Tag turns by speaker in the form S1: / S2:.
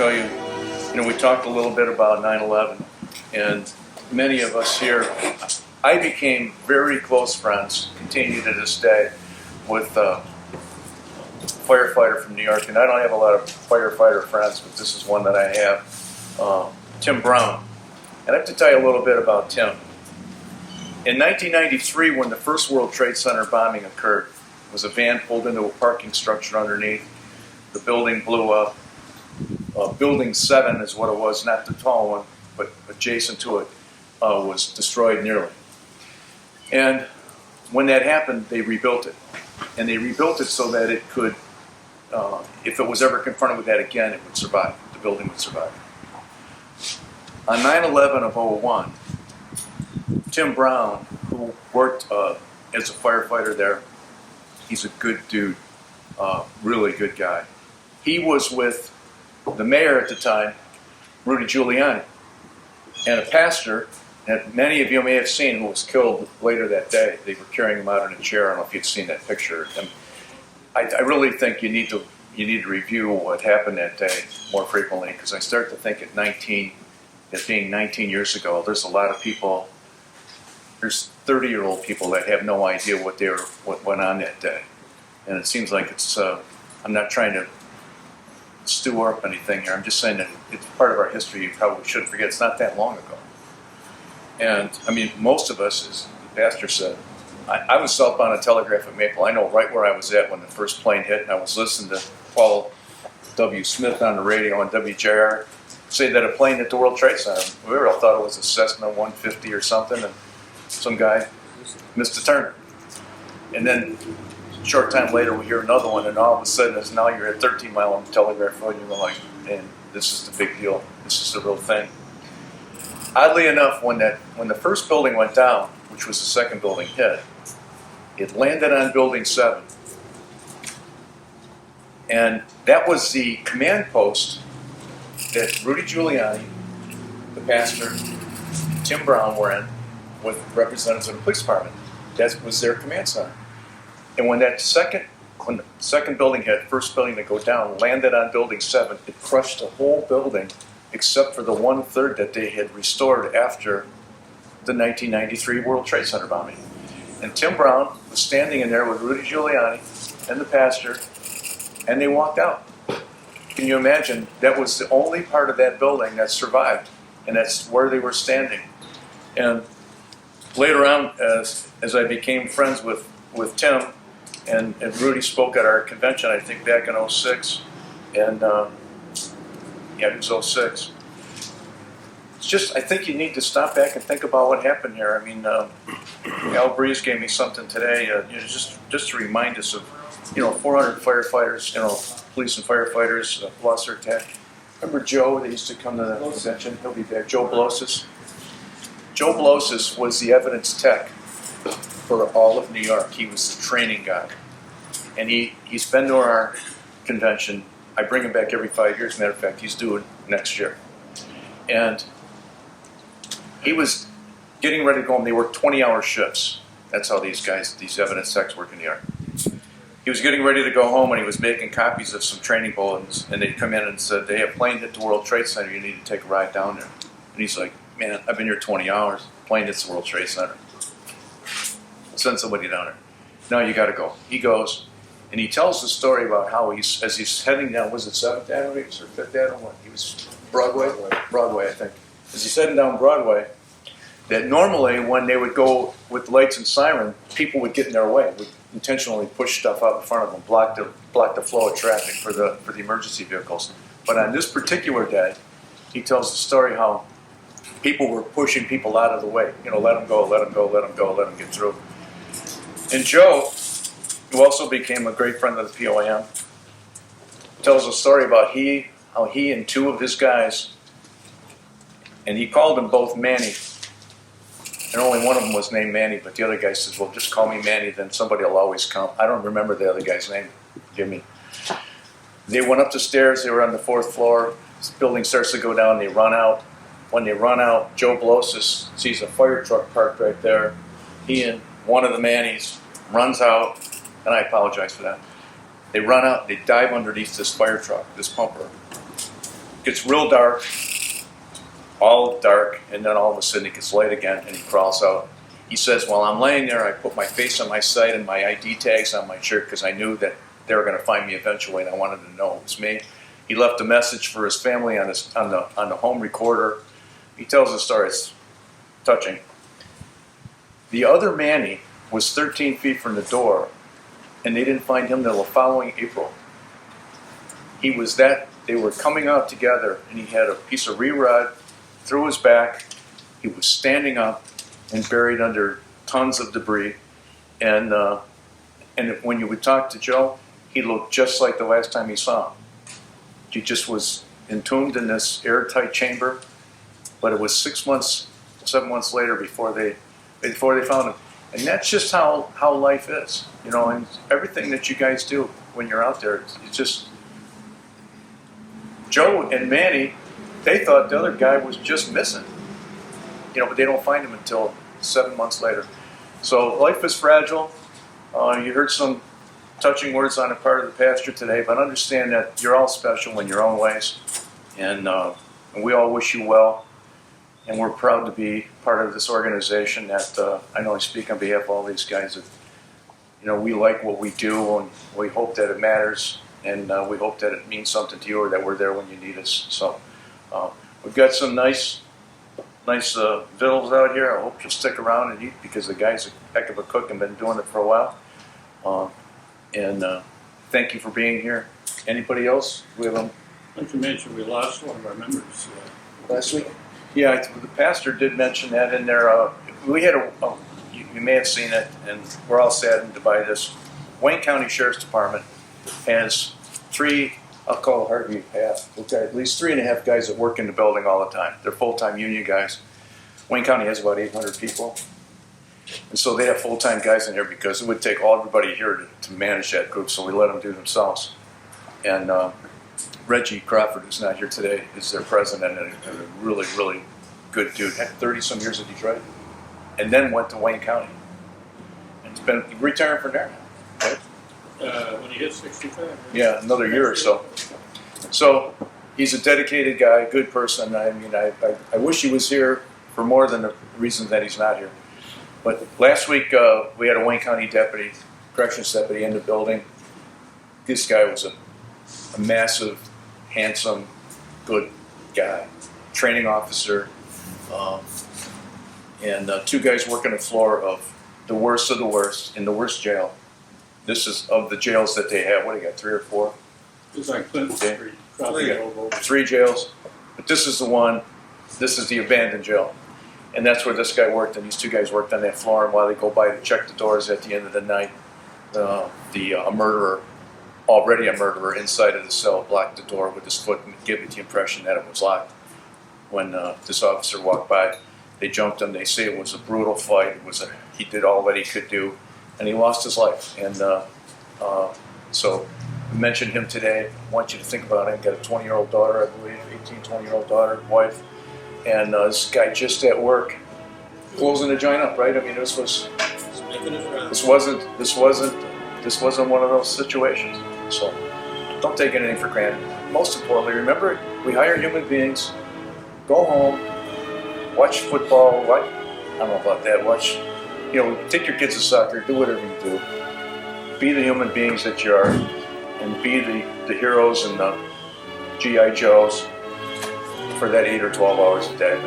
S1: tell you, we talked a little bit about 9/11, and many of us here, I became very close friends, continue to this day, with a firefighter from New York, and I don't have a lot of firefighter friends, but this is one that I have, Tim Brown. And I have to tell you a little bit about Tim. In 1993, when the first World Trade Center bombing occurred, it was a van pulled into a parking structure underneath. The building blew up. Building 7 is what it was, not the tall one, but adjacent to it, was destroyed nearly. And when that happened, they rebuilt it. And they rebuilt it so that it could, if it was ever confronted with that again, it would survive. The building would survive. On 9/11 of 2001, Tim Brown, who worked as a firefighter there, he's a good dude, really good guy. He was with the mayor at the time, Rudy Giuliani, and a pastor that many of you may have seen who was killed later that day. They were carrying him out in a chair. I don't know if you've seen that picture. And I really think you need to review what happened that day more frequently, because I start to think at being 19 years ago, there's a lot of people. There's 30-year-old people that have no idea what went on that day, and it seems like it's. I'm not trying to stew up anything here. I'm just saying that it's part of our history. You probably shouldn't forget. It's not that long ago, and I mean, most of us, as the pastor said, I was southbound on Telegraph at Maple. I know right where I was at when the first plane hit, and I was listening to Paul W. Smith on the radio on WJR say that a plane hit the World Trade Center. We all thought it was a Cessna 150 or something, and some guy missed a turn. And then a short time later, we hear another one, and all of a sudden, now you're at 13 Mile on Telegraph Road, and you're like, man, this is the big deal. This is the real thing. Oddly enough, when the first building went down, which was the second building hit, it landed on Building 7. And that was the command post that Rudy Giuliani, the pastor, Tim Brown were in with representatives of the police department. That was their command center. And when the second building hit, first building to go down, landed on Building 7, it crushed the whole building except for the 1/3 that they had restored after the 1993 World Trade Center bombing. And Tim Brown was standing in there with Rudy Giuliani and the pastor, and they walked out. Can you imagine? That was the only part of that building that survived, and that's where they were standing. And later on, as I became friends with Tim, and Rudy spoke at our convention, I think back in 2006, and it was 2006. It's just, I think you need to stop back and think about what happened here. I mean, Al Breeze gave me something today, just to remind us of, 400 firefighters, police and firefighters lost their tech. Remember Joe that used to come to the convention? He'll be back. Joe Blosis. Joe Blosis was the evidence tech for all of New York. He was the training guy. And he's been to our convention. I bring him back every 5 years. Matter of fact, he's due it next year. And he was getting ready to go home. They work 20-hour shifts. That's how these evidence techs work in New York. He was getting ready to go home, and he was making copies of some training bulletins, and they'd come in and said, they have plane hit the World Trade Center, you need to take a ride down there. And he's like, man, I've been here 20 hours, plane hits the World Trade Center. I'll send somebody down there. No, you gotta go. He goes, and he tells the story about how as he's heading down, was it 7th Avenue or 5th Avenue? He was Broadway, I think. As he's heading down Broadway, that normally when they would go with lights and siren, people would get in their way, would intentionally push stuff out in front of them, block the flow of traffic for the emergency vehicles. But on this particular day, he tells the story how people were pushing people out of the way. Let them go, let them go, let them go, let them get through. And Joe, who also became a great friend of the POAM, tells a story about how he and 2 of his guys, and he called them both Manny, and only one of them was named Manny, but the other guy says, well, just call me Manny, then somebody will always count. I don't remember the other guy's name. Forgive me. They went up the stairs. They were on the 4th floor. This building starts to go down. They run out. When they run out, Joe Blosis sees a fire truck parked right there. He and one of the Mannies runs out, and I apologize for that. They run out. They dive underneath this fire truck, this pumper. gets real dark, all dark, and then all of a sudden it gets light again, and he crawls out. He says, while I'm laying there, I put my face on my site and my ID tags on my shirt because I knew that they were going to find me eventually, and I wanted to know it was me. He left a message for his family on the home recorder. He tells the story. It's touching. The other Manny was 13 feet from the door, and they didn't find him until the following April. He was that. They were coming out together, and he had a piece of re-rod through his back. He was standing up and buried under tons of debris. And when you would talk to Joe, he looked just like the last time he saw him. He just was entombed in this airtight chamber. But it was 6 months, 7 months later before they found him. And that's just how life is, you know. And everything that you guys do when you're out there, it's just. Joe and Manny, they thought the other guy was just missing, you know, but they don't find him until 7 months later. So life is fragile. You heard some touching words on the part of the pastor today, but understand that you're all special in your own ways, and we all wish you well. And we're proud to be part of this organization that I know I speak on behalf of all these guys that, you know, we like what we do, and we hope that it matters, and we hope that it means something to you, or that we're there when you need us. So we've got some nice vittles out here. I hope you'll stick around and eat, because the guy's a heck of a cook and been doing it for a while. And thank you for being here. Anybody else? We have
S2: Like you mentioned, we lost one of our members
S1: last week. Yeah, the pastor did mention that in there. We had you may have seen it, and we're all saddened by this. Wayne County Sheriff's Department has three, I'll call it hardly half, we've got at least 3.5 guys that work in the building all the time. They're full-time union guys. Wayne County has about 800 people. And so they have full-time guys in here because it would take everybody here to manage that group, so we let them do themselves. And Reggie Crawford, who's not here today, is their president, and a really, really good dude. Had 30-some years at Detroit, and then went to Wayne County. And it's been retiring from there now, right?
S2: when he hits 65. Right?
S1: Yeah, another year or so. So he's a dedicated guy, good person. I mean, I wish he was here for more than the reason that he's not here. But last week we had a Wayne County deputy, corrections deputy, in the building. This guy was a massive, handsome, good guy, training officer, and 2 guys working the floor of the worst in the worst jail. This is of the jails that they have. What do you got, 3 or 4?
S2: It's like Clinton Street. Probably over.
S1: 3 jails, but this is the one. This is the abandoned jail, and that's where this guy worked, and these 2 guys worked on that floor. And while they go by to check the doors at the end of the night, a murderer, already a murderer, inside of the cell blocked the door with his foot and gave it the impression that it was locked. When this officer walked by, they jumped him. They say it was a brutal fight. He did all that he could do, and he lost his life. And so we mentioned him today. I want you to think about him. Got a 20-year-old daughter, I believe, 18, 20-year-old daughter, wife. And this guy just at work, closing the joint up, right? I mean, this wasn't one of those situations. So don't take anything for granted. Most importantly, remember, we hire human beings. Go home, watch football. I don't know about that. Take your kids to soccer. Do whatever you do. Be the human beings that you are, and be the heroes and the GI Joes for that 8 or 12 hours a day.